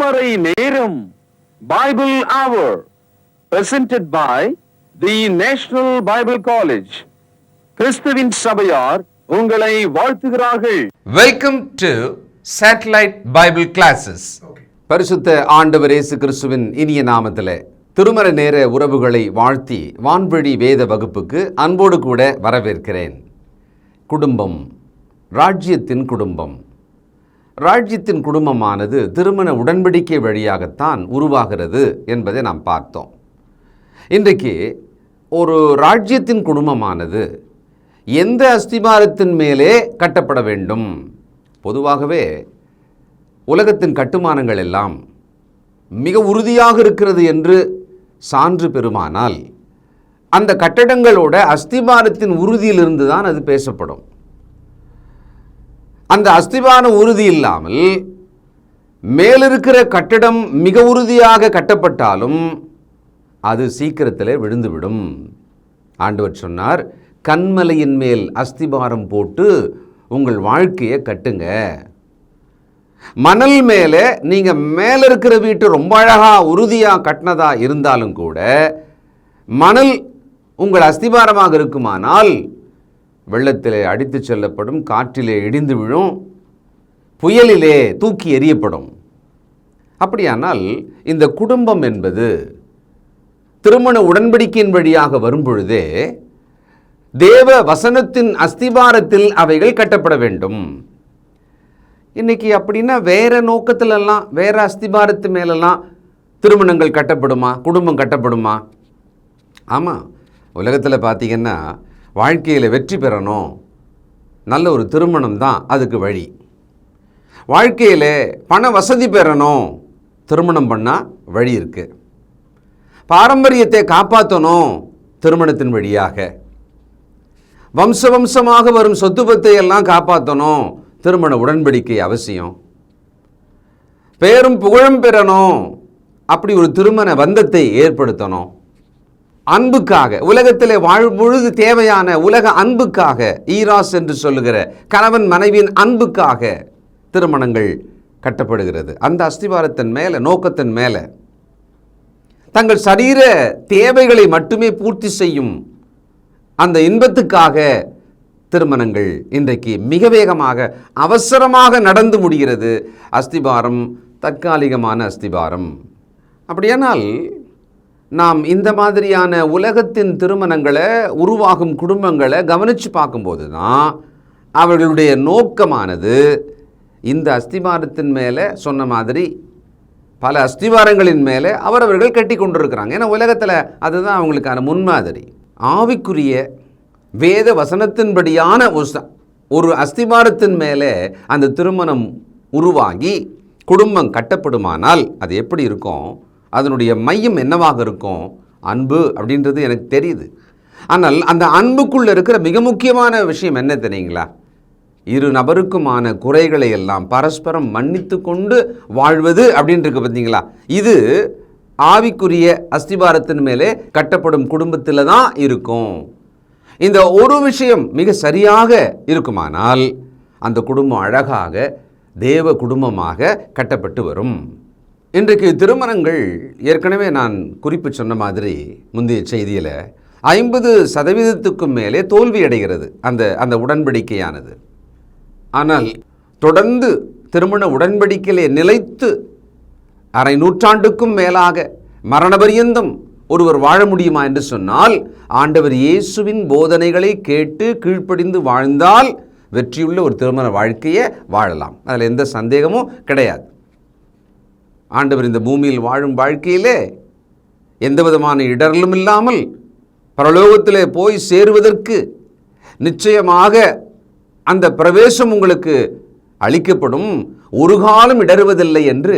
அதிகாலை நேரம் Bible hour presented by the National Bible College. கிறிஸ்துவின் சபையார் உங்களை வாழ்த்துகிறார்கள். Welcome to satellite Bible classes. பரிசுத்த ஆண்டவர் இயேசு கிறிஸ்துவின் இனிய நாமத்திலே திருமண நேர உறவுகளை வாழ்த்தி வான்வழி வேத வகுப்புக்கு அன்போடு கூட வரவேற்கிறேன். குடும்பம், ராஜ்யத்தின் குடும்பம். ராஜ்யத்தின் குடும்பமானது திருமண உடன்படிக்கை வழியாகத்தான் உருவாகிறது என்பதை நாம் பார்த்தோம். இன்றைக்கு ஒரு ராஜ்யத்தின் குடும்பமானது எந்த அஸ்திபாரத்தின் மேலே கட்டப்பட வேண்டும்? பொதுவாகவே உலகத்தின் கட்டுமானங்கள் எல்லாம் மிக உறுதியாக இருக்கிறது என்று சான்று பெறுமானால் அந்த கட்டடங்களோட அஸ்திபாரத்தின் உறுதியிலிருந்து தான் அது பேசப்படும். அந்த அஸ்திபார உறுதி இல்லாமல் மேலிருக்கிற கட்டடம் மிக உறுதியாக கட்டப்பட்டாலும் அது சீக்கிரத்திலே விழுந்துவிடும். ஆண்டவர் சொன்னார், கன்மலையின் மேல் அஸ்திபாரம் போட்டு உங்கள் வாழ்க்கையை கட்டுங்க. மணல் மேலே நீங்கள் மேலே இருக்கிற வீட்டு ரொம்ப அழகாக உறுதியாக கட்டினதா இருந்தாலும் கூட மணல் உங்கள் அஸ்திபாரமாக இருக்குமானால் வெள்ளத்திலே அடித்து செல்லப்படும், காற்றிலே இடிந்து விழும், புயலிலே தூக்கி எறியப்படும். அப்படியானால் இந்த குடும்பம் என்பது திருமண உடன்படிக்கையின் வழியாக வரும்பொழுதே தேவ வசனத்தின் அஸ்திபாரத்தில் அவைகள் கட்டப்பட வேண்டும். இன்னைக்கு அப்படின்னா வேற நோக்கத்திலெல்லாம் வேற அஸ்திபாரத்து மேலெல்லாம் திருமணங்கள் கட்டப்படுமா, குடும்பம் கட்டப்படுமா? ஆமாம், உலகத்தில் பார்த்தீங்கன்னா வாழ்க்கையில் வெற்றி பெறணும், நல்ல ஒரு திருமணம் தான் அதுக்கு வழி. வாழ்க்கையில் பண வசதி பெறணும், திருமணம் பண்ணால் வழி இருக்குது. பாரம்பரியத்தை காப்பாற்றணும் திருமணத்தின் வழியாக. வம்சமாக வரும் சொத்து பத்தை எல்லாம் காப்பாற்றணும், திருமண உடன்படிக்கை அவசியம். பேரும் புகழும் பெறணும், அப்படி ஒரு திருமண பந்தத்தை ஏற்படுத்தணும். அன்புக்காக, உலகத்திலே வாழும் பொழுது தேவையான உலக அன்புக்காக, ஈராஸ் என்று சொல்லுகிற கணவன் மனைவியின் அன்புக்காக திருமணங்கள் கட்டப்படுகிறது. அந்த அஸ்திவாரத்தின் மேலே, நோக்கத்தின் மேலே தங்கள் சரீர தேவைகளை மட்டுமே பூர்த்தி செய்யும் அந்த இன்பத்துக்காக திருமணங்கள் இன்றைக்கு மிக வேகமாக அவசரமாக நடந்து முடிகிறது. அஸ்திபாரம் தற்காலிகமான அஸ்திபாரம். அப்படியானால் நாம் இந்த மாதிரியான உலகத்தின் திருமணங்களை, உருவாகும் குடும்பங்களை கவனித்து பார்க்கும்போது தான் அவர்களுடைய நோக்கமானது இந்த அஸ்திபாரத்தின் மேலே சொன்ன மாதிரி பல அஸ்திவாரங்களின் மேலே அவரவர்கள் கட்டி கொண்டிருக்கிறாங்க. ஏன்னா உலகத்தில் அதுதான் அவங்களுக்கான முன்மாதிரி. ஆவிக்குரிய வேத வசனத்தின்படியான ஒரு அஸ்திபாரத்தின் மேலே அந்த திருமணம் உருவாகி குடும்பம் கட்டப்படுமானால் அது எப்படி இருக்கும்? அதனுடைய மையம் என்னவாக இருக்கும்? அன்பு அப்படின்றது எனக்கு தெரியுது. ஆனால் அந்த அன்புக்குள்ளே இருக்கிற மிக முக்கியமான விஷயம் என்ன தெரியுங்களா? இரு நபருக்குமான குறைகளை எல்லாம் பரஸ்பரம் மன்னித்து கொண்டு வாழ்வது அப்படின்ட்டு பார்த்தீங்களா? இது ஆவிக்குரிய அஸ்திபாரத்தின் மேலே கட்டப்படும் குடும்பத்தில் தான் இருக்கும். இந்த ஒரு விஷயம் மிக சரியாக இருக்குமானால் அந்த குடும்பம் அழகாக தேவ குடும்பமாக கட்டப்பட்டு வரும். இன்றைக்கு திருமணங்கள் ஏற்கனவே நான் குறிப்பு சொன்ன மாதிரி முந்தைய செய்தியில் 50% மேலே தோல்வி அடைகிறது அந்த உடன்படிக்கையானது. ஆனால் தொடர்ந்து திருமண உடன்படிக்கையிலே நிலைத்து அரை நூற்றாண்டுக்கும் மேலாக மரணபரியந்தம் ஒருவர் வாழ முடியுமா என்று சொன்னால், ஆண்டவர் இயேசுவின் போதனைகளை கேட்டு கீழ்ப்படிந்து வாழ்ந்தால் வெற்றியுள்ள ஒரு திருமண வாழ்க்கையை வாழலாம். அதில் எந்த சந்தேகமும் கிடையாது. ஆண்டவர் இந்த பூமியில் வாழும் வாழ்க்கையிலே எந்த விதமான இடரலும் இல்லாமல் பரலோகத்திலே போய் சேருவதற்கு நிச்சயமாக அந்த பிரவேசம் உங்களுக்கு அளிக்கப்படும், ஒரு காலம் இடறுவதில்லை என்று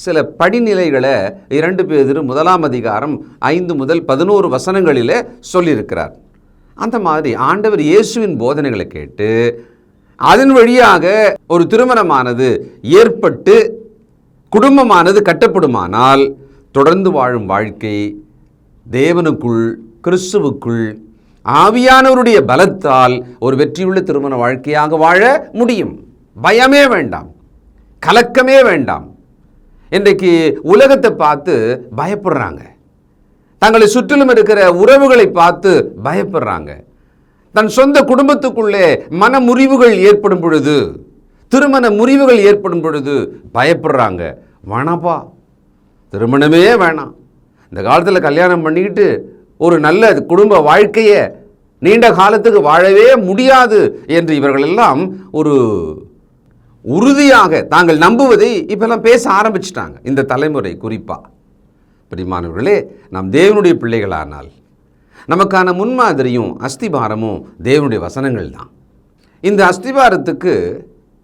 சில படிநிலைகளை 2 பேதுரு 1 5 முதல் 11 வசனங்களிலே சொல்லியிருக்கிறார். அந்த மாதிரி ஆண்டவர் இயேசுவின் போதனைகளை கேட்டு அதன் வழியாக ஒரு திருமணமானது ஏற்பட்டு குடும்பமானது கட்டப்படுமானால் தொடர்ந்து வாழும் வாழ்க்கை தேவனுக்குள், கிறிஸ்துவுக்குள், ஆவியானவருடைய பலத்தால் ஒரு வெற்றியுள்ள திருமண வாழ்க்கையாக வாழ முடியும். பயமே வேண்டாம், கலக்கமே வேண்டாம். இன்றைக்கு உலகத்தை பார்த்து பயப்படுறாங்க. தங்களை சுற்றிலும் இருக்கிற உறவுகளை பார்த்து பயப்படுறாங்க. தன் சொந்த குடும்பத்துக்குள்ளே மன முறிவுகள் ஏற்படும் பொழுது, திருமண முறிவுகள் ஏற்படும் பொழுது பயப்படுறாங்க. வேணாப்பா, திருமணமே வேணாம், இந்த காலத்தில் கல்யாணம் பண்ணிக்கிட்டு ஒரு நல்ல குடும்ப வாழ்க்கையை நீண்ட காலத்துக்கு வாழவே முடியாது என்று இவர்களெல்லாம் ஒரு உறுதியாக தாங்கள் நம்புவதை இப்பெல்லாம் பேச ஆரம்பிச்சிட்டாங்க. இந்த தலைமுறை குறிப்பாக. பிரியமானவர்களே, நாம் தேவனுடைய பிள்ளைகளானால் நமக்கான முன்மாதிரியும் அஸ்திபாரமும் தேவனுடைய வசனங்கள் தான். இந்த அஸ்திபாரத்துக்கு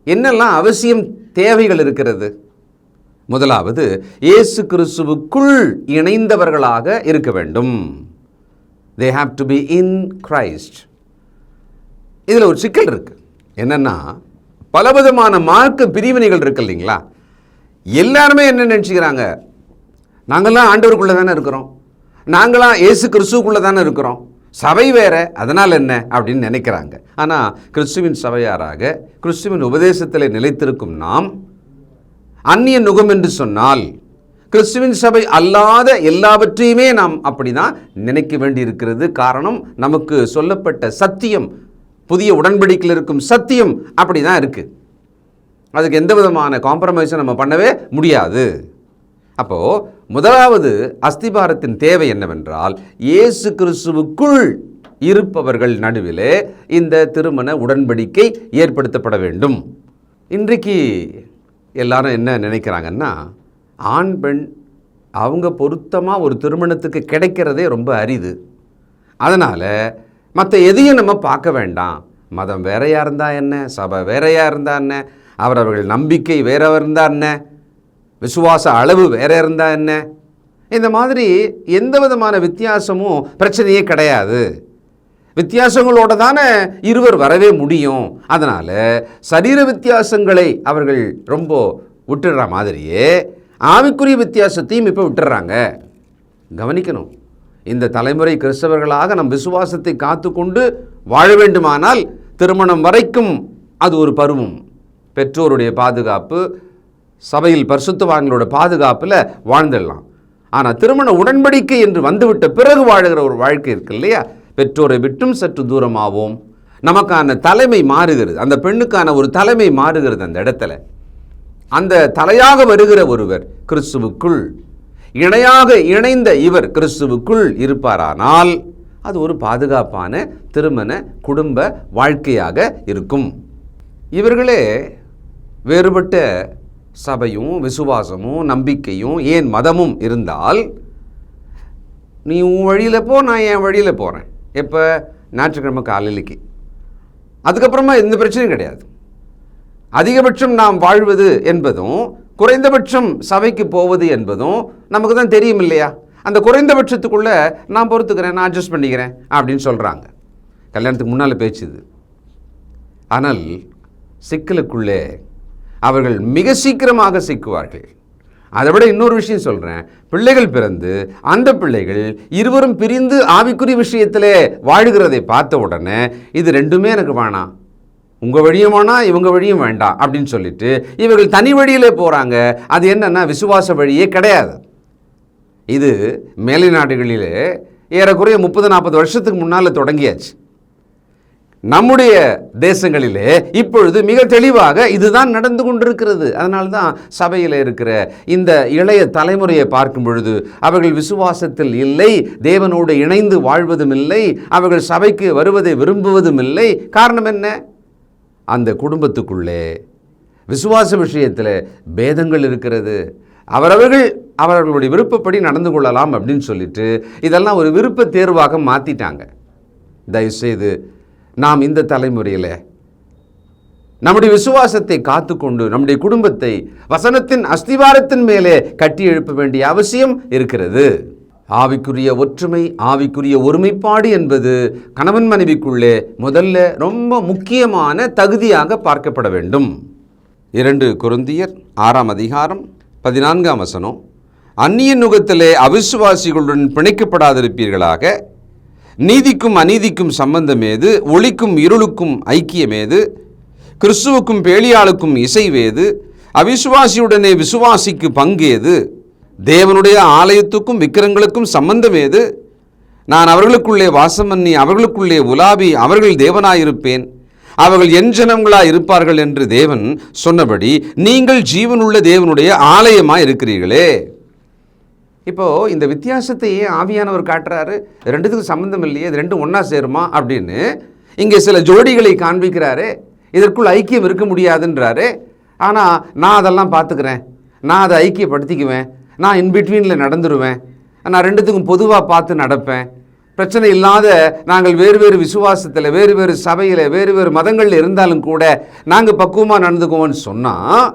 என்னெல்லாம் அவசியம் தேவைகள் இருக்கிறது? முதலாவது, இயேசு கிறிஸ்துவுக்குள் இணைந்தவர்களாக இருக்க வேண்டும். They have to be in Christ. இதில் ஒரு சிக்கல் இருக்கு. என்னன்னா, பலவிதமான மார்க்க பிரிவினைகள் இருக்கு இல்லைங்களா? எல்லாருமே என்ன நினச்சிக்கிறாங்க, நாங்கள்லாம் ஆண்டவருக்குள்ளே தானே இருக்கிறோம், நாங்களாம் இயேசு கிறிஸ்துவுக்குள்ளே தானே இருக்கிறோம், சபை வேற, அதனால் என்ன அப்படின்னு நினைக்கிறாங்க. ஆனால் கிறிஸ்துவின் சபையாராக கிறிஸ்துவின் உபதேசத்தில் நிலைத்திருக்கும் நாம் அந்நிய நுகம் என்று சொன்னால் கிறிஸ்துவின் சபை அல்லாத எல்லாவற்றையுமே நாம் அப்படிதான் நினைக்க வேண்டி இருக்கிறது. காரணம், நமக்கு சொல்லப்பட்ட சத்தியம், புதிய உடன்படிக்கையில் இருக்கும் சத்தியம் அப்படி தான் இருக்குது. அதுக்கு எந்த விதமான காம்ப்ரமைஸும் நம்ம பண்ணவே முடியாது. அப்போது முதலாவது அஸ்திபாரத்தின் தேவை என்னவென்றால், இயேசு கிறிஸ்துவுக்குள் இருப்பவர்கள் நடுவிலே இந்த திருமண உடன்படிக்கை ஏற்படுத்தப்பட வேண்டும். இன்றைக்கு எல்லாரும் என்ன நினைக்கிறாங்கன்னா, ஆண் பெண் அவங்க பொருத்தமாக ஒரு திருமணத்துக்கு கிடைக்கிறதே ரொம்ப அரிது. அதனால் மற்ற எதையும் நம்ம பார்க்க வேண்டாம். மதம் வேறையாக இருந்தால் என்ன, சபை வேறையாக இருந்தால் என்ன, அவரவர்கள் நம்பிக்கை வேற இருந்தால் என்ன, விசுவாச அளவு வேற இருந்தால் என்ன, இந்த மாதிரி எந்த விதமான வித்தியாசமும் பிரச்சனையே கிடையாது. வித்தியாசங்களோடு தானே இருவர் வரவே முடியும். அதனால் சரீர வித்தியாசங்களை அவர்கள் ரொம்ப விட்டுடுற மாதிரியே ஆவிக்குரிய வித்தியாசத்தையும் இப்போ விட்டுடுறாங்க. கவனிக்கணும், இந்த தலைமுறை கிறிஸ்தவர்களாக நம் விசுவாசத்தை காத்து கொண்டு வாழ வேண்டுமானால் திருமணம் வரைக்கும் அது ஒரு பருவம். பெற்றோருடைய பாதுகாப்பு, சபையில் பரிசுத்தவான்களோட பாதுகாப்பில் வாழ்ந்துடலாம். ஆனால் திருமண உடன்படிக்கை என்று வந்துவிட்ட பிறகு வாழுகிற ஒரு வாழ்க்கை இருக்கு இல்லையா, பெற்றோரை விட்டும் சற்று தூரமாகவும் நமக்கான தலைமை மாறுகிறது, அந்த பெண்ணுக்கான ஒரு தலைமை மாறுகிறது. அந்த இடத்துல அந்த தலையாக வருகிற ஒருவர் கிறிஸ்துவுக்குள், இணையாக இணைந்த இவர் கிறிஸ்துவுக்குள் இருப்பாரானால் அது ஒரு பாதுகாப்பான திருமண குடும்ப வாழ்க்கையாக இருக்கும். இவர்களே வேறுபட்ட சபையும் விசுவாசமும் நம்பிக்கையும் ஏன் மதமும் இருந்தால், நீ உன் வழியில் போ, நான் என் வழியில் போகிறேன். எப்போ? ஞாயிற்றுக்கிழமை காலையிலைக்கு. அதுக்கப்புறமா எந்த பிரச்சனையும் கிடையாது. அதிகபட்சம் நாம் வாழ்வது என்பதும் குறைந்தபட்சம் சபைக்கு போவது என்பதும் நமக்கு தான் தெரியும் இல்லையா? அந்த குறைந்தபட்சத்துக்குள்ளே நான் பொறுத்துக்கிறேன், நான் அட்ஜஸ்ட் பண்ணிக்கிறேன் அப்படின்னு சொல்கிறாங்க. கல்யாணத்துக்கு முன்னால் பேச்சுது. ஆனால் சிக்கலுக்குள்ளே அவர்கள் மிக சீக்கிரமாக சிக்குவார்கள். அதை விட இன்னொரு விஷயம் சொல்கிறேன், பிள்ளைகள் பிறந்து அந்த பிள்ளைகள் இருவரும் பிரிந்து ஆவிக்குரிய விஷயத்தில் வாழுகிறதை பார்த்த உடனே இது ரெண்டுமே எனக்கு வேணாம், உங்கள் வழியும் வேணாம், இவங்க வழியும் வேண்டாம் அப்படின்னு சொல்லிட்டு இவர்கள் தனி வழியிலே போகிறாங்க. அது என்னன்னா விசுவாச வழியே கிடையாது. இது மேலை நாடுகளிலே ஏறக்குறைய 30-40 வருஷத்துக்கு முன்னால் தொடங்கியாச்சு. நம்முடைய தேசங்களிலே இப்பொழுது மிக தெளிவாக இதுதான் நடந்து கொண்டிருக்கிறது. அதனால்தான் சபையில் இருக்கிற இந்த இளைய தலைமுறையை பார்க்கும் பொழுது அவர்கள் விசுவாசத்தில் இல்லை, தேவனோடு இணைந்து வாழ்வதும் இல்லை, அவர்கள் சபைக்கு வருவதை விரும்புவதும் இல்லை. காரணம் என்ன? அந்த குடும்பத்துக்குள்ளே விசுவாச விஷயத்தில் பேதங்கள் இருக்கிறது. அவர்களுடைய விருப்பப்படி நடந்து கொள்ளலாம் அப்படின்னு சொல்லிட்டு இதெல்லாம் ஒரு விருப்ப தேர்வாக மாற்றிட்டாங்க. தயவுசெய்து நாம் இந்த தலைமுறையில் நம்முடைய விசுவாசத்தை காத்துக்கொண்டு நம்முடைய குடும்பத்தை வசனத்தின் அஸ்திவாரத்தின் மேலே கட்டி எழுப்ப வேண்டிய அவசியம் இருக்கிறது. ஆவிக்குரிய ஒற்றுமை, ஆவிக்குரிய ஒருமைப்பாடு என்பது கணவன் மனைவிக்குள்ளே முதல்ல ரொம்ப முக்கியமான தகுதியாக பார்க்கப்பட வேண்டும். 2 கொரிந்தியர் 6ஆம் அதிகாரம் 14ஆம் வசனம், அந்நிய நுகத்திலே அவிசுவாசிகளுடன் பிணைக்கப்படாதிருப்பீர்களாக, நீதிக்கும் அநீதிக்கும் சம்பந்தமேது, ஒளிக்கும் இருளுக்கும் ஐக்கியமேது, கிறிஸ்துவுக்கும் பேலியாளுக்கும் இசைவேது, அவிசுவாசியுடனே விசுவாசிக்கு பங்கேது? தேவனுடைய ஆலயத்துக்கும் விக்கிரங்களுக்கும் சம்பந்தம் ஏது? நான் அவர்களுக்குள்ளே வாசம் பண்ணி அவர்களுக்குள்ளே உலாவி அவர்கள் தேவனாயிருப்பேன், அவர்கள் என் ஜனங்களாய் இருப்பார்கள் என்று தேவன் சொன்னபடி நீங்கள் ஜீவனுள்ள தேவனுடைய ஆலயமாய் இருக்கிறீர்களே. இப்போ இந்த வித்தியாசத்தை ஆவியானவர் காட்டுறாரு. ரெண்டுத்துக்கும் சம்பந்தம் இல்லையே, இது ரெண்டும் ஒன்றா சேருமா அப்படின்னு இங்கே சில ஜோடிகளை காண்பிக்கிறாரு. இதற்குள் ஐக்கியம் இருக்க முடியாதுன்றாரு. ஆனால் நான் அதெல்லாம் பார்த்துக்கிறேன், நான் அதை ஐக்கியப்படுத்திக்குவேன், நான் இன்பிட்வீனில் நடந்துருவேன், நான் ரெண்டுத்துக்கும் பொதுவாக பார்த்து நடப்பேன், பிரச்சனை இல்லாத நாங்கள் வேறு வேறு விசுவாசத்தில் வேறு வேறு சபையில் வேறு வேறு மதங்களில் இருந்தாலும் கூட நாங்கள் பக்குவமாக நடந்துக்குவோம்னு சொன்னால்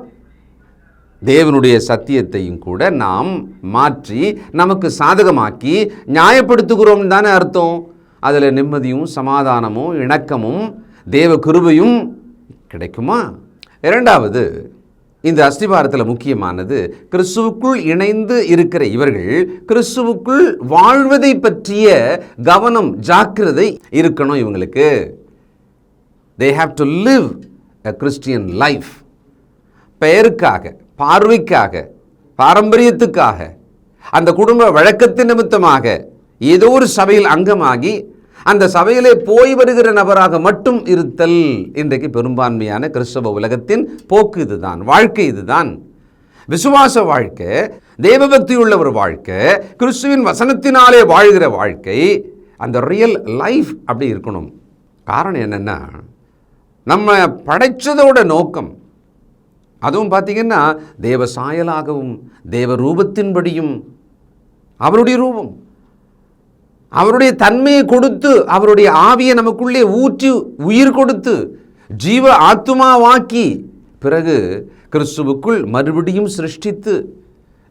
தேவனுடைய சத்தியத்தையும் கூட நாம் மாற்றி நமக்கு சாதகமாக்கி நியாயப்படுத்துகிறோம் தானே அர்த்தம். அதில் நிம்மதியும் சமாதானமும் இணக்கமும் தேவ கிருபையும் கிடைக்குமா? இரண்டாவது, இந்த அஸ்திபாரத்தில் முக்கியமானது, கிறிஸ்துவுக்குள் இணைந்து இருக்கிற இவர்கள் கிறிஸ்துவுக்குள் வாழ்வதை பற்றிய கவனம் ஜாக்கிரதை இருக்கணும். இவங்களுக்கு they have to live a Christian life. பெயருக்காக, பார்வைக்காக, பாரம்பரியத்துக்காக, அந்த குடும்ப வழக்கத்தின் நிமித்தமாக ஏதோ ஒரு சபையில் அங்கமாகி அந்த சபையிலே போய் வருகிற நபராக மட்டும் இருத்தல் இன்றைக்கு பெரும்பான்மையான கிறிஸ்தவ உலகத்தின் போக்கு இதுதான், வாழ்க்கை இதுதான். விசுவாச வாழ்க்கை, தேவபக்தியுள்ள ஒரு வாழ்க்கை, கிறிஸ்துவின் வசனத்தினாலே வாழ்கிற வாழ்க்கை, அந்த ரியல் லைஃப் அப்படி இருக்கணும். காரணம் என்னென்னா, நம்ம படைச்சதோட நோக்கம், அதுவும் பார்த்திங்கன்னா தேவ சாயலாகவும் தேவ ரூபத்தின்படியும், அவருடைய ரூபம், அவருடைய தன்மையை கொடுத்து அவருடைய ஆவியை நமக்குள்ளே ஊற்றி உயிர் கொடுத்து ஜீவ ஆத்துமாவாக்கி பிறகு கிறிஸ்துவுக்குள் மறுபடியும் சிருஷ்டித்து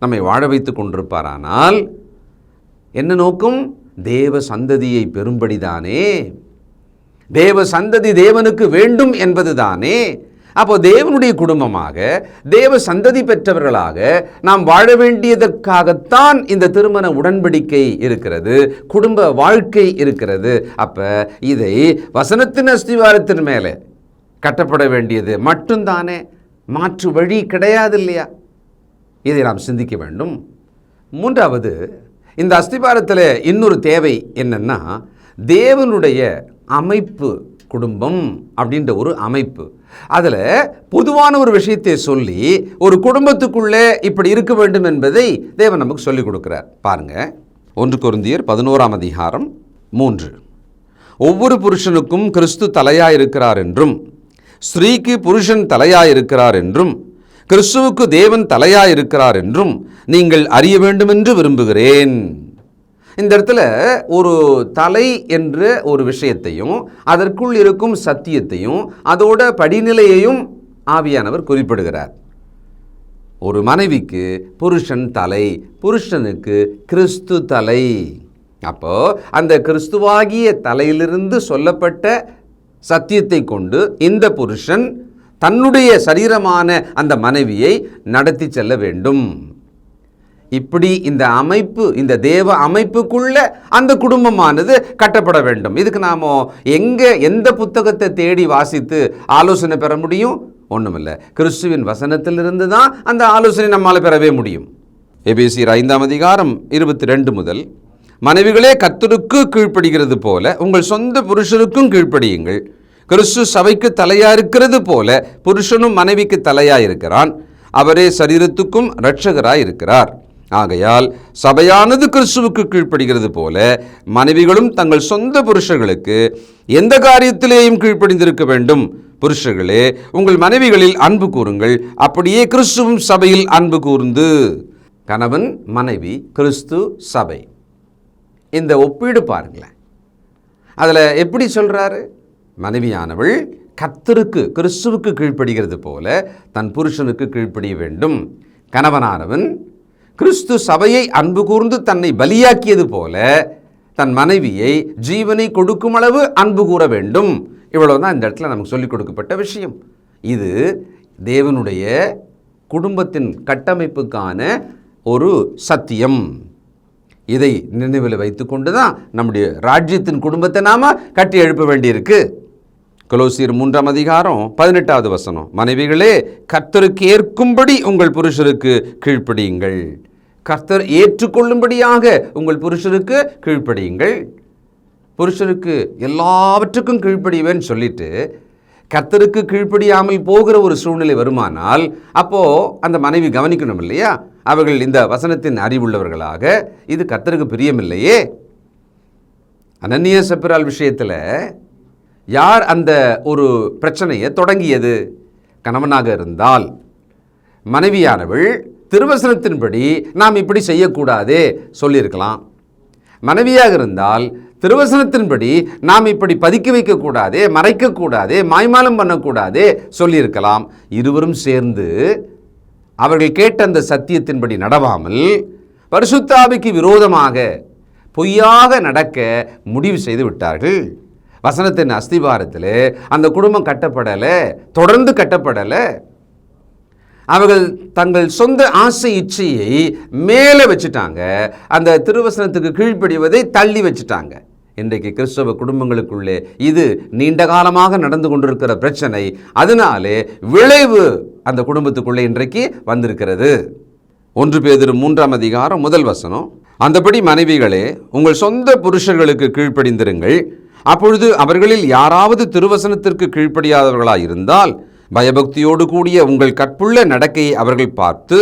நம்மை வாழ வைத்து கொண்டிருப்பாரானால் என்ன நோக்கம்? தேவ சந்ததியை பெறும்படிதானே. தேவ சந்ததி தேவனுக்கு வேண்டும் என்பதுதானே. அப்போ தேவனுடைய குடும்பமாக தேவ சந்ததி பெற்றவர்களாக நாம் வாழ வேண்டியதற்காகத்தான் இந்த திருமண உடன்படிக்கை இருக்கிறது, குடும்ப வாழ்க்கை இருக்கிறது. அப்போ இதை வசனத்தின் அஸ்திவாரத்தின் மேலே கட்டப்பட வேண்டியது மட்டும்தானே, மாற்று வழி கிடையாது இல்லையா? இதை நாம் சிந்திக்க வேண்டும். மூன்றாவது, இந்த அஸ்திபாரத்தில் இன்னொரு தேவை என்னன்னா, தேவனுடைய அமைப்பு, குடும்பம் அப்படின்ற ஒரு அமைப்பு. அதில் பொதுவான ஒரு விஷயத்தை சொல்லி ஒரு குடும்பத்துக்குள்ளே இப்படி இருக்க வேண்டும் என்பதை தேவன் நமக்கு சொல்லிக் கொடுக்கிறார். பாருங்க, 1 கொரிந்தியர் 11:3. ஒவ்வொரு புருஷனுக்கும் கிறிஸ்து தலையாயிருக்கிறார் என்றும் ஸ்திரீக்கு புருஷன் தலையாயிருக்கிறார் என்றும் கிறிஸ்துவுக்கு தேவன் தலையாயிருக்கிறார் என்றும் நீங்கள் அறிய வேண்டும் என்று விரும்புகிறேன். இந்த இடத்துல ஒரு தலை என்ற ஒரு விஷயத்தையும் அதற்குள் இருக்கும் சத்தியத்தையும் அதோட படிநிலையையும் ஆவியானவர் குறிப்பிடுகிறார். ஒரு மனைவிக்கு புருஷன் தலை, புருஷனுக்கு கிறிஸ்து தலை. அப்போ அந்த கிறிஸ்துவாகிய தலையிலிருந்து சொல்லப்பட்ட சத்தியத்தை கொண்டு இந்த புருஷன் தன்னுடைய சரீரமான அந்த மனைவியை நடத்தி செல்ல வேண்டும். இப்படி இந்த அமைப்பு, இந்த தேவ அமைப்புக்குள்ள அந்த குடும்பமானது கட்டப்பட வேண்டும். இதுக்கு நாம் எந்த புத்தகத்தை தேடி வாசித்து ஆலோசனை பெற முடியும்? ஒன்றுமில்லை, கிறிஸ்துவின் வசனத்திலிருந்து தான் அந்த ஆலோசனை நம்மால் பெறவே முடியும். எபேசியர் 5:22 முதல், மனைவிகளே கர்த்தருக்கு கீழ்ப்படுகிறது போல உங்கள் சொந்த புருஷருக்கும் கீழ்ப்படியுங்கள். கிறிஸ்து சபைக்கு தலையா இருக்கிறது போல புருஷனும் மனைவிக்கு தலையாயிருக்கிறான், அவரே சரீரத்துக்கும் இரட்சகராய் இருக்கிறார். ஆகையால் சபையானது கிறிஸ்துவுக்கு கீழ்ப்படுகிறது போல மனைவிகளும் தங்கள் சொந்த புருஷர்களுக்கு எந்த காரியத்திலேயும் கீழ்ப்படிந்திருக்க வேண்டும். புருஷர்களே, உங்கள் மனைவிகளில் அன்பு கூறுங்கள், அப்படியே கிறிஸ்துவும் சபையில் அன்பு கூர்ந்து. கணவன், மனைவி, கிறிஸ்து, சபை, இந்த ஒப்பீடு பாருங்களேன். அதில் எப்படி சொல்கிறாரு? மனைவியானவள் கர்த்தருக்கு, கிறிஸ்துவுக்கு கீழ்ப்படுகிறது போல தன் புருஷனுக்கு கீழ்ப்படிய வேண்டும். கணவனானவன் கிறிஸ்து சபையை அன்பு கூர்ந்து தன்னை பலியாக்கியது போல தன் மனைவியை ஜீவனை கொடுக்கும் அளவு அன்பு கூற வேண்டும். இவ்வளவுதான் இந்த இடத்துல நமக்கு சொல்லிக் கொடுக்கப்பட்ட விஷயம். இது தேவனுடைய குடும்பத்தின் கட்டமைப்புக்கான ஒரு சத்தியம். இதை நினைவில் வைத்து கொண்டு தான் நம்முடைய ராஜ்யத்தின் குடும்பத்தை நாம் கட்டி எழுப்ப வேண்டியிருக்கு. கொலோசியர் 3:18 வசனம், மனைவிகளே கர்த்தருக்கு ஏற்கும்படி உங்கள் புருஷருக்கு கீழ்ப்படியுங்கள். கர்த்தர் ஏற்றுக்கொள்ளும்படியாக உங்கள் புருஷருக்கு கீழ்ப்படியுங்கள். புருஷருக்கு எல்லாவற்றுக்கும் கீழ்ப்படிவேன்னு சொல்லிட்டு கர்த்தருக்கு கீழ்ப்படியாமல் போகிற ஒரு சூழ்நிலை வருமானால் அப்போ அந்த மனைவி கவனிக்கணும் இல்லையா? அவர்கள் இந்த வசனத்தின் அறிவுள்ளவர்களாக, இது கர்த்தருக்கு பிரியமில்லையே. அனனியா சப்பிராள் விஷயத்தில் யார் அந்த ஒரு பிரச்சனையை தொடங்கியது? கணவனாக இருந்தால் மனைவியானவள் திருவசனத்தின்படி நாம் இப்படி செய்யக்கூடாதே சொல்லியிருக்கலாம். மனைவியாக இருந்தால் திருவசனத்தின்படி நாம் இப்படி பதுக்கி வைக்கக்கூடாதே, மறைக்கக்கூடாதே, மாய்மாலம் பண்ணக்கூடாதே சொல்லியிருக்கலாம். இருவரும் சேர்ந்து அவர்கள் கேட்ட அந்த சத்தியத்தின்படி நடவாமல் பரிசுத்த ஆவிக்கு விரோதமாக பொய்யாக நடக்க முடிவு செய்து விட்டார்கள். வசனத்தின் அஸ்திபாரத்தில் அந்த குடும்பம் கட்டப்படலை, தொடர்ந்து கட்டப்படலை. அவர்கள் தங்கள் சொந்த ஆசை இச்சையை மேலே வச்சுட்டாங்க, அந்த திருவசனத்துக்கு கீழ்ப்படிவதை தள்ளி வச்சுட்டாங்க. இன்றைக்கு கிறிஸ்தவ குடும்பங்களுக்குள்ளே இது நீண்ட காலமாக நடந்து கொண்டிருக்கிற பிரச்சனை. அதனாலே விளைவு அந்த குடும்பத்துக்குள்ளே இன்றைக்கு வந்திருக்கிறது. 1 பேதுரு 3:1 வசனம், அந்தபடி மனைவிகளே உங்கள் சொந்த புருஷர்களுக்கு கீழ்ப்படிந்திருங்கள். அப்பொழுது அவர்களில் யாராவது திருவசனத்திற்கு கீழ்ப்படியாதவர்களாய் இருந்தால் பயபக்தியோடு கூடிய உங்கள் கற்புள்ள நடக்கையை அவர்கள் பார்த்து,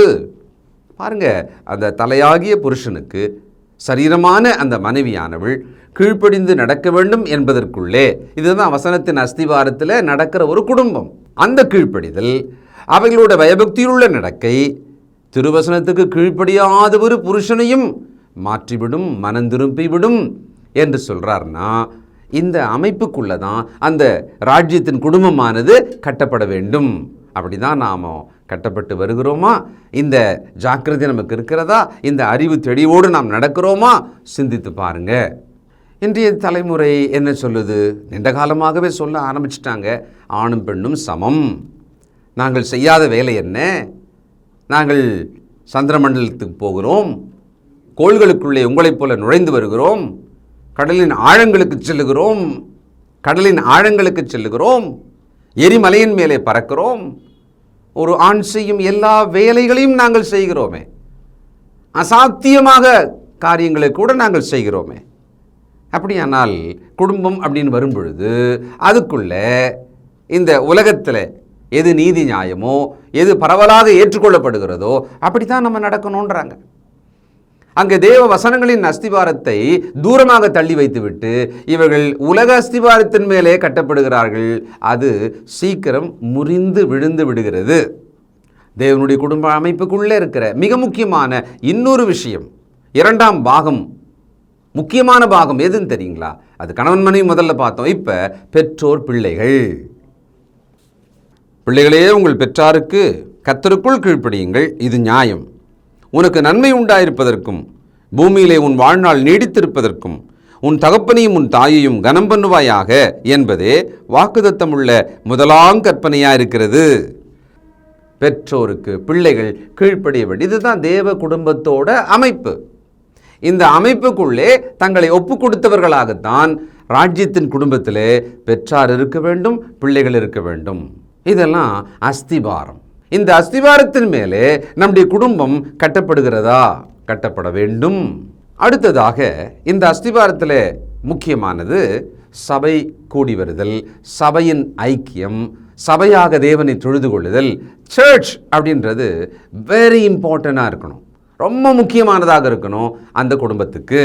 பாருங்க, அந்த தலையாகிய புருஷனுக்கு சரீரமான அந்த மனைவியானவள் கீழ்ப்படிந்து நடக்க வேண்டும் என்பதற்குள்ளே இதுதான் வசனத்தின் அஸ்திவாரத்தில் நடக்கிற ஒரு குடும்பம். அந்த கீழ்ப்படிதல், அவர்களோட பயபக்தியுள்ள நடக்கை திருவசனத்துக்கு கீழ்ப்படியாத ஒரு புருஷனையும் மாற்றிவிடும், மனந்திரும்பிவிடும் என்று சொல்றார்னா, இந்த அமைப்புக்குள்ளே தான் அந்த ராஜ்யத்தின் குடும்பமானது கட்டப்பட வேண்டும். அப்படி தான் நாம் கட்டப்பட்டு வருகிறோமா? இந்த ஜாக்கிரதை நமக்கு இருக்கிறதா? இந்த அறிவு தெளிவோடு நாம் நடக்கிறோமா? சிந்தித்து பாருங்க. இன்றைய தலைமுறை என்ன சொல்லுது? நீண்ட காலமாகவே சொல்ல ஆரம்பிச்சிட்டாங்க, ஆணும் பெண்ணும் சமம். நாங்கள் செய்யாத வேலை என்ன? நாங்கள் சந்திரமண்டலத்துக்கு போகிறோம், கோள்களுக்குள்ளே உங்களைப் போல நுழைந்து வருகிறோம், கடலின் ஆழங்களுக்கு செல்லுகிறோம், கடலின் ஆழங்களுக்கு செல்லுகிறோம், எரிமலையின் மேலே பறக்கிறோம். ஒரு ஆண் செய்யும் எல்லா வேலைகளையும் நாங்கள் செய்கிறோமே, அசாத்தியமாக காரியங்களை கூட நாங்கள் செய்கிறோமே. அப்படியானால் குடும்பம் அப்படின்னு வரும்பொழுது அதுக்குள்ள இந்த உலகத்தில் எது நீதி நியாயமோ, எது பரவலாக ஏற்றுக்கொள்ளப்படுகிறதோ அப்படித்தான் நம்ம நடக்கணுன்றாங்க. அங்கே தேவ வசனங்களின் அஸ்திவாரத்தை தூரமாக தள்ளி வைத்துவிட்டு இவர்கள் உலக அஸ்திவாரத்தின் மேலே கட்டப்படுகிறார்கள். அது சீக்கிரம் முறிந்து விழுந்து விடுகிறது. தேவனுடைய குடும்ப அமைப்புக்குள்ளே இருக்கிற மிக முக்கியமான இன்னொரு விஷயம், 2ஆம் பாகம், முக்கியமான பாகம் எதுன்னு தெரியுங்களா? அது கணவன் மனைவி முதல்ல பார்த்தோம். இப்போ பெற்றோர் பிள்ளைகள். பிள்ளைகளே உங்கள் பெற்றாருக்கு கர்த்தருக்குள் கீழ்ப்படியுங்கள், இது நியாயம். உனக்கு நன்மை உண்டாயிருப்பதற்கும் பூமியிலே உன் வாழ்நாள் நீடித்திருப்பதற்கும் உன் தகப்பனையும் உன் தாயையும் கனம் பண்ணுவாயாக என்பதே வாக்குத்தத்தமுள்ள முதலாம் கற்பனையாக இருக்கிறது. பெற்றோருக்கு பிள்ளைகள் கீழ்ப்படிய வேண்டும். இதுதான் தேவ குடும்பத்தோட அமைப்பு. இந்த அமைப்புக்குள்ளே தங்களை ஒப்பு கொடுத்தவர்களாகத்தான் ராஜ்யத்தின் குடும்பத்திலே பெற்றார் இருக்க வேண்டும், பிள்ளைகள் இருக்க வேண்டும். இதெல்லாம் அஸ்திபாரம். இந்த அஸ்திவாரத்தின் மேலே நம்முடைய குடும்பம் கட்டப்படுகிறதா? கட்டப்பட வேண்டும். அடுத்ததாக இந்த அஸ்திவாரத்தில் முக்கியமானது சபை கூடி வருதல், சபையின் ஐக்கியம், சபையாக தேவனை தொழுது கொள்ளுதல். சர்ச் அப்படின்றது வெரி இம்பார்ட்டண்ட்டாக இருக்கணும், ரொம்ப முக்கியமானதாக இருக்கணும். அந்த குடும்பத்துக்கு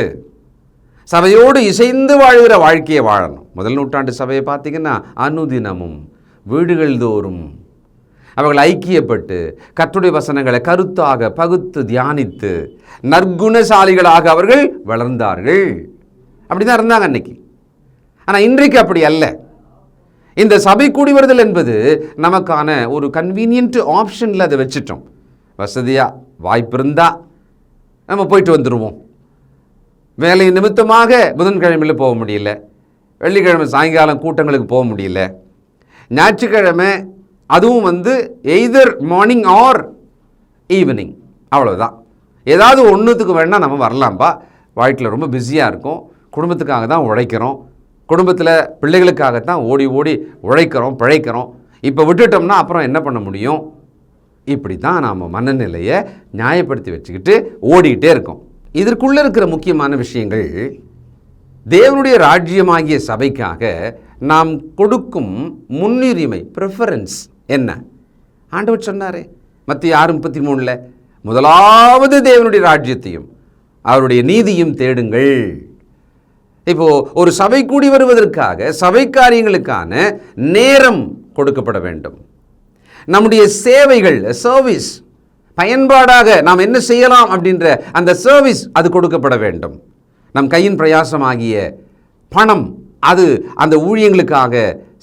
சபையோடு இசைந்து வாழ்கிற வாழ்க்கையை வாழணும். முதல் நூற்றாண்டு சபையை பார்த்தீங்கன்னா அனுதினமும் வீடுகள் தோறும் அவர்கள் ஐக்கியப்பட்டு கர்த்தருடைய வசனங்களை கருத்தாக பகுத்து தியானித்து நற்குணசாலிகளாக அவர்கள் வளர்ந்தார்கள். அப்படி தான் இருந்தாங்க அன்னைக்கு. ஆனால் இன்றைக்கு அப்படி அல்ல. இந்த சபை கூடி வருதல் என்பது நமக்கான ஒரு கன்வீனியன்ட் ஆப்ஷனில் அதை வச்சுட்டோம். வசதியாக வாய்ப்பு இருந்தால் நம்ம போயிட்டு வந்துடுவோம். வேலை நிமித்தமாக புதன்கிழமையில் போக முடியல, வெள்ளிக்கிழமை சாயங்காலம் கூட்டங்களுக்கு போக முடியல, ஞாயிற்றுக்கிழமை அதுவும் எய்தர் மார்னிங் ஆர் ஈவினிங், அவ்வளோதான். ஏதாவது ஒன்றுத்துக்கு வேணால் நம்ம வரலாம்ப்பா, வாழ்க்கையில் ரொம்ப பிஸியாக இருக்கும், குடும்பத்துக்காக தான் உழைக்கிறோம், குடும்பத்தில் பிள்ளைகளுக்காகத்தான் ஓடி ஓடி உழைக்கிறோம், பிழைக்கிறோம். இப்போ விட்டுட்டோம்னா அப்புறம் என்ன பண்ண முடியும்? இப்படி தான் நாம் மனநிலையை நியாயப்படுத்தி வச்சுக்கிட்டு ஓடிக்கிட்டே இருக்கோம். இதற்குள்ளே இருக்கிற முக்கியமான விஷயங்கள், தேவனுடைய ராஜ்யமாகிய சபைக்காக நாம் கொடுக்கும் முன்னுரிமை, ப்ரிஃபரன்ஸ் என்ன? ஆண்டவர் சொன்னாரே மத்திய 6:33, முதலாவது தேவனுடைய ராஜ்யத்தையும் அவருடைய நீதியும் தேடுங்கள். இப்போ ஒரு சபை கூடி வருவதற்காக சபை காரியங்களுக்கான நேரம் கொடுக்கப்பட வேண்டும். நம்முடைய சேவைகள், சர்வீஸ், பயன்பாடாக நாம் என்ன செய்யலாம் அப்படின்ற அந்த சர்வீஸ் அது கொடுக்கப்பட வேண்டும். நம் கையின் பிரயாசமாகிய பணம் அது அந்த ஊழியங்களுக்காக,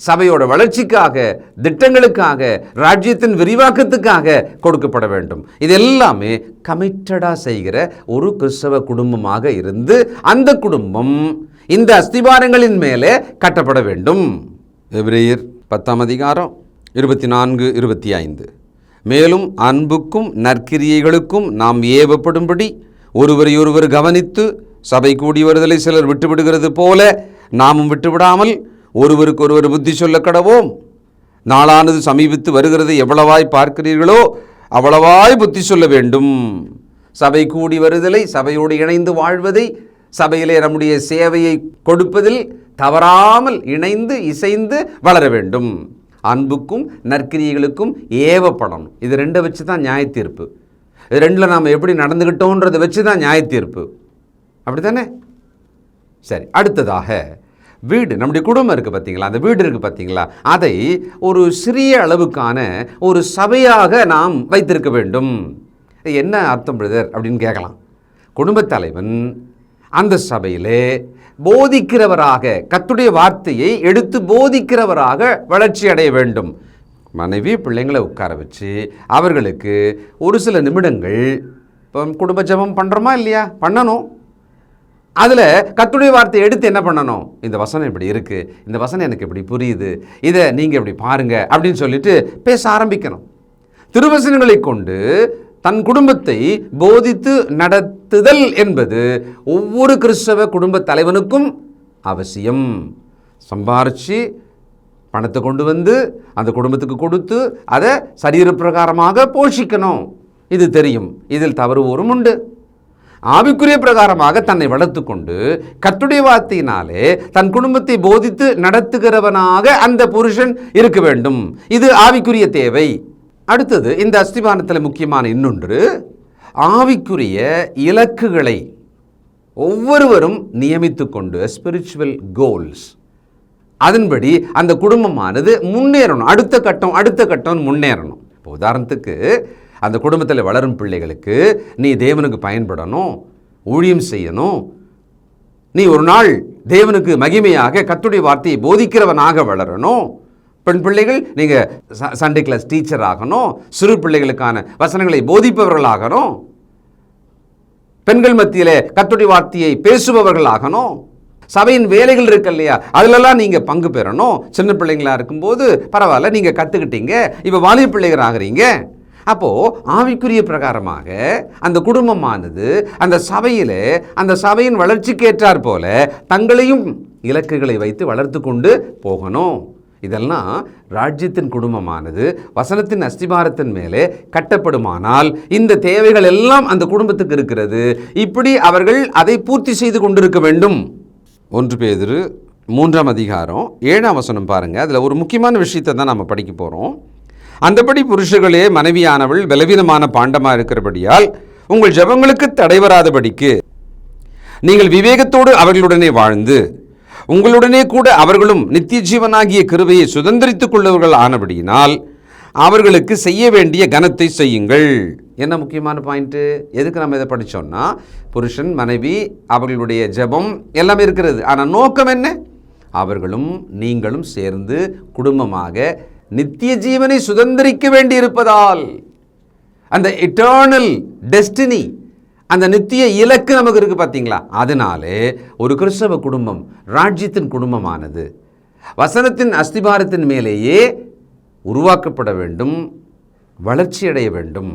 சபையோட வளர்ச்சிக்காக, திட்டங்களுக்காக, ராஜ்யத்தின் விரிவாக்கத்துக்காக கொடுக்கப்பட வேண்டும். இது எல்லாமே கமிட்டடாக செய்கிற ஒரு கிறிஸ்தவ குடும்பமாக இருந்து அந்த குடும்பம் இந்த அஸ்திபாரங்களின் மேலே கட்டப்பட வேண்டும். எபிரேயர் 10:24-25. மேலும் அன்புக்கும் நற்கிரியைகளுக்கும் நாம் ஏவப்படும்படி ஒருவரையொருவர் கவனித்து சபை கூடி வருதலை சிலர் விட்டுவிடுகிறது போல நாமும் விட்டுவிடாமல் ஒருவருக்கு ஒருவர் புத்தி சொல்ல கடவோம். நாளானது சமீபித்து வருகிறது, எவ்வளவாய் பார்க்கிறீர்களோ அவ்வளவாய் புத்தி சொல்ல வேண்டும். சபை கூடி வருதலை, சபையோடு இணைந்து வாழ்வதை, சபையிலே நம்முடைய சேவையை கொடுப்பதில் தவறாமல் இணைந்து இசைந்து வளர வேண்டும். அன்புக்கும் நற்கிரியைகளுக்கும் ஏவப்படணும். இது ரெண்டை வச்சு தான் நியாய தீர்ப்பு. இது ரெண்டில் நாம் எப்படி நடந்துக்கிட்டோன்றதை வச்சு தான் நியாய தீர்ப்பு. அப்படி தானே? சரி, அடுத்ததாக வீடு, நம்முடைய குடும்பம் இருக்குது பார்த்தீங்களா, அந்த வீடு இருக்குது பார்த்தீங்களா, அதை ஒரு சிறிய அளவுக்கான ஒரு சபையாக நாம் வைத்திருக்க வேண்டும். என்ன அர்த்தம் பிரதர் அப்படின்னு கேட்கலாம். குடும்பத் தலைவன் அந்த சபையிலே போதிக்கிறவராக, கர்த்தருடைய வார்த்தையை எடுத்து போதிக்கிறவராக வளர்ச்சி அடைய வேண்டும். மனைவி பிள்ளைங்களை உட்கார வச்சு அவர்களுக்கு ஒரு சில நிமிடங்கள், இப்போ குடும்ப ஜெபம் பண்ணுறோமா இல்லையா, பண்ணணும். அதில் கர்த்தருடைய வார்த்தையை எடுத்து என்ன பண்ணணும்? இந்த வசனம் இப்படி இருக்குது, இந்த வசனம் எனக்கு இப்படி புரியுது, இதை நீங்கள் இப்படி பாருங்கள் அப்படின்னு சொல்லிட்டு பேச ஆரம்பிக்கணும். திருவசனங்களை கொண்டு தன் குடும்பத்தை போதித்து நடத்துதல் என்பது ஒவ்வொரு கிறிஸ்தவ குடும்ப தலைவனுக்கும் அவசியம். சம்பாரித்து பணத்தை கொண்டு வந்து அந்த குடும்பத்துக்கு கொடுத்து அதை சரீர பிரகாரமாக போஷிக்கணும். இது தெரியும், இதில் தவறு ஒரும் உண்டு. ஆவிக்குரிய பிரகாரமாக தன்னை வளர்த்து கொண்டு கர்த்தருடைய வார்த்தையினாலே தன் குடும்பத்தை போதித்து நடத்துகிறவனாக அந்த புருஷன் இருக்க வேண்டும். இது ஆவிக்குரிய தேவை. அடுத்தது, இந்த அஸ்திபாரத்தில் முக்கியமான இன்னொன்று, ஆவிக்குரிய இலக்குகளை ஒவ்வொருவரும் நியமித்து கொண்டு, ஸ்பிரிச்சுவல் கோல்ஸ், அதன்படி அந்த குடும்பமானது முன்னேறணும். அடுத்த கட்டம் முன்னேறணும். இப்போ உதாரணத்துக்கு, அந்த குடும்பத்தில் வளரும் பிள்ளைகளுக்கு நீ தேவனுக்கு பயன்படணும், ஊழியம் செய்யணும், நீ ஒரு நாள் தேவனுக்கு மகிமையாக கர்த்தருடைய வார்த்தையை போதிக்கிறவனாக வளரணும். பெண் பிள்ளைகள் நீங்கள் சண்டே கிளாஸ் டீச்சர் ஆகணும், சிறு பிள்ளைகளுக்கான வசனங்களை போதிப்பவர்களாகணும், பெண்கள் மத்தியிலே கர்த்தருடைய வார்த்தையை பேசுபவர்களாகணும். சபையின் வேலைகள் இருக்கு இல்லையா, அதிலெல்லாம் நீங்கள் பங்கு பெறணும். சின்ன பிள்ளைங்களா இருக்கும்போது பரவாயில்ல, நீங்கள் கற்றுக்கிட்டீங்க, இப்போ வாலிப பிள்ளைகள் ஆகிறீங்க. அப்போது ஆவிக்குரிய பிரகாரமாக அந்த குடும்பமானது அந்த சபையில் அந்த சபையின் வளர்ச்சிக்கு ஏற்றாற் போல தங்களையும் இலக்குகளை வைத்து வளர்த்து கொண்டு போகணும். இதெல்லாம் ராஜ்யத்தின் குடும்பமானது வசனத்தின் அஸ்திபாரத்தின் மேலே கட்டப்படுமானால் இந்த தேவைகள் எல்லாம் அந்த குடும்பத்துக்கு இருக்கிறது. இப்படி அவர்கள் அதை பூர்த்தி செய்து கொண்டிருக்க வேண்டும். 1 பேதுரு 3:7 பாருங்கள். அதில் ஒரு முக்கியமான விஷயத்தை தான் நம்ம படிக்க போகிறோம். அந்தபடி புருஷர்களே, மனைவியானவள் பலவீனமான பாண்டமாக இருக்கிறபடியால் உங்கள் ஜெபங்களுக்கு தடைவராதபடிக்கு நீங்கள் விவேகத்தோடு அவர்களுடனே வாழ்ந்து உங்களுடனே கூட அவர்களும் நித்திய ஜீவனாகிய கிருபையை சுதந்திரித்துக் கொள்ளவர்கள் ஆனபடியினால் அவர்களுக்கு செய்ய வேண்டிய கனத்தை செய்யுங்கள். என்ன முக்கியமான பாயிண்ட்டு? எதுக்கு நம்ம இதை படித்தோம்னா, புருஷன் மனைவி அவர்களுடைய ஜெபம் எல்லாமே இருக்கிறது. ஆனால் நோக்கம் என்ன? அவர்களும் நீங்களும் சேர்ந்து குடும்பமாக நித்திய ஜீவனை சுதந்திரிக்க வேண்டி இருப்பதால், அந்த இட்டர்னல் டெஸ்டினி, அந்த நித்திய இலக்கு நமக்கு இருக்குது பார்த்தீங்களா. அதனாலே ஒரு கிறிஸ்தவ குடும்பம், ராஜ்யத்தின் குடும்பமானது வசனத்தின் அஸ்திபாரத்தின் மேலேயே உருவாக்கப்பட வேண்டும், வளர்ச்சி அடைய வேண்டும்,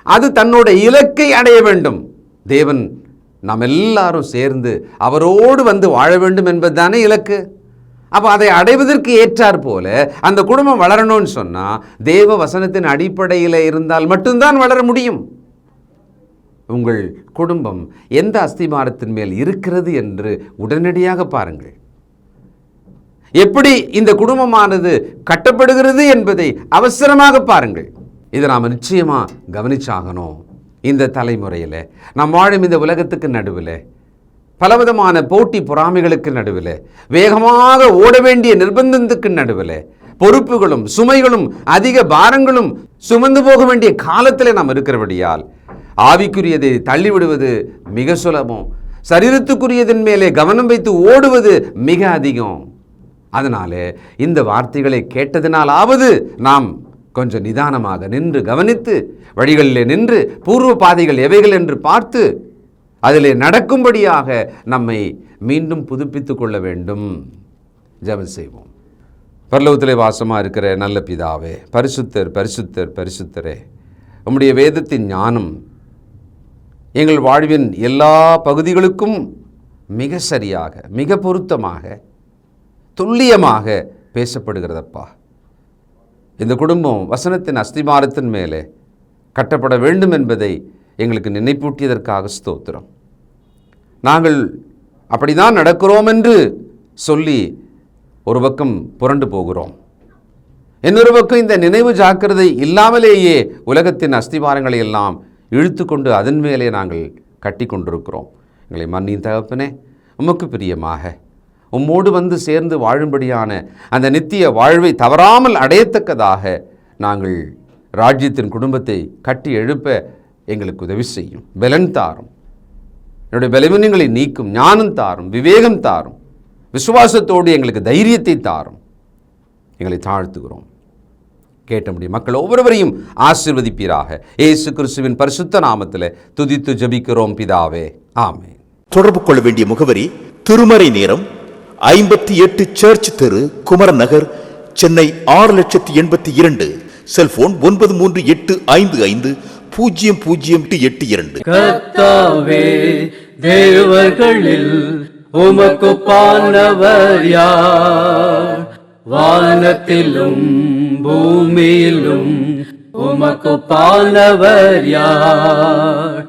அது தன்னோட இலக்கை அடைய வேண்டும். தேவன் நாம் எல்லாரும் சேர்ந்து அவரோடு வந்து வாழ வேண்டும் என்பதுதானே இலக்கு. அப்போ அதை அடைவதற்கு ஏற்றாற் போல அந்த குடும்பம் வளரணும்னு சொன்னால் தேவ வசனத்தின் அடிப்படையில் இருந்தால் மட்டும்தான் வளர முடியும். உங்கள் குடும்பம் எந்த அஸ்திபாரத்தின் மேல் இருக்கிறது என்று உடனடியாக பாருங்கள். எப்படி இந்த குடும்பமானது கட்டப்படுகிறது என்பதை அவசரமாக பாருங்கள். இதை நாம் நிச்சயமாக கவனிச்சாகணும். இந்த தலைமுறையில் நாம் வாழும் இந்த உலகத்துக்கு நடுவில், பலவிதமான போட்டி பொறாமைகளுக்கு நடுவில், வேகமாக ஓட வேண்டிய நிர்பந்தத்துக்கு நடுவில், பொறுப்புகளும் சுமைகளும் அதிக பாரங்களும் சுமந்து போக வேண்டிய காலத்தில் நாம் இருக்கிறபடியால் ஆவிக்குரியதை தள்ளிவிடுவது மிக சுலபம். சரீரத்துக்குரியதன் மேலே கவனம் வைத்து ஓடுவது மிக அதிகம். அதனால இந்த வார்த்தைகளை கேட்டதினாலாவது நாம் கொஞ்சம் நிதானமாக நின்று கவனித்து வழிகளில் நின்று பூர்வ பாதைகள் எவைகள் என்று பார்த்து அதிலே நடக்கும்படியாக நம்மை மீண்டும் புதுப்பித்து கொள்ள வேண்டும். ஜெபம் செய்வோம். பரலோகத்திலே வாசமாக இருக்கிற நல்ல பிதாவே, பரிசுத்தர் பரிசுத்தர் பரிசுத்தரே, உம்முடைய வேதத்தின் ஞானம் எங்கள் வாழ்வின் எல்லா பகுதிகளுக்கும் மிக சரியாக, மிக பொருத்தமாக, துல்லியமாக பேசப்படுகிறதப்பா. இந்த குடும்பம் வசனத்தின் அஸ்திபாரத்தின் மேலே கட்டப்பட வேண்டும் என்பதை எங்களுக்கு நினைப்பூட்டியதற்காக ஸ்தோத்திரம். நாங்கள் அப்படிதான் நடக்கிறோம் என்று சொல்லி ஒரு பக்கம் புரண்டு போகிறோம், இன்னொரு பக்கம் இந்த நினைவு ஜாக்கிரதை இல்லாமலேயே உலகத்தின் அஸ்திபாரங்களை எல்லாம் இழுத்து கொண்டு அதன் மேலே நாங்கள் கட்டி கொண்டிருக்கிறோம். எங்களை மன்னியின் தகப்பனே, உமக்கு பிரியமாக உம்மோடு வந்து சேர்ந்து வாழும்படியான அந்த நித்திய வாழ்வை தவறாமல் அடையத்தக்கதாக நாங்கள் ராஜ்யத்தின் குடும்பத்தை கட்டி எழுப்ப எங்களுக்கு உதவி செய்யும். பலன் தாரும், என்னுடைய பலவீனங்களை நீக்கும் ஞானம் தாரும், விவேகம் தாரும், விசுவாசத்தோடு எங்களுக்கு தைரியத்தை தாரும். எங்களை தாழ்த்துகிறோம். கேட்டபடி மக்கள் ஒவ்வொருவரையும் ஆசீர்வதிப்பீராக. இயேசு கிறிஸ்துவின் பரிசுத்த நாமத்தில் துதித்து ஜெபிக்கிறோம் பிதாவே, ஆமென். தொடர்பு கொள்ள வேண்டிய முகவரி: திருமறை நேரம், 58 சர்ச் தெரு, குமரன் நகர், சென்னை 6082. செல்போன் 9385500882. கர்த்தாவே, தேவர்களில் உமக்குப்பானவர் யார்? வானத்திலும் பூமியிலும் உமக்குப்பானவர் யார்?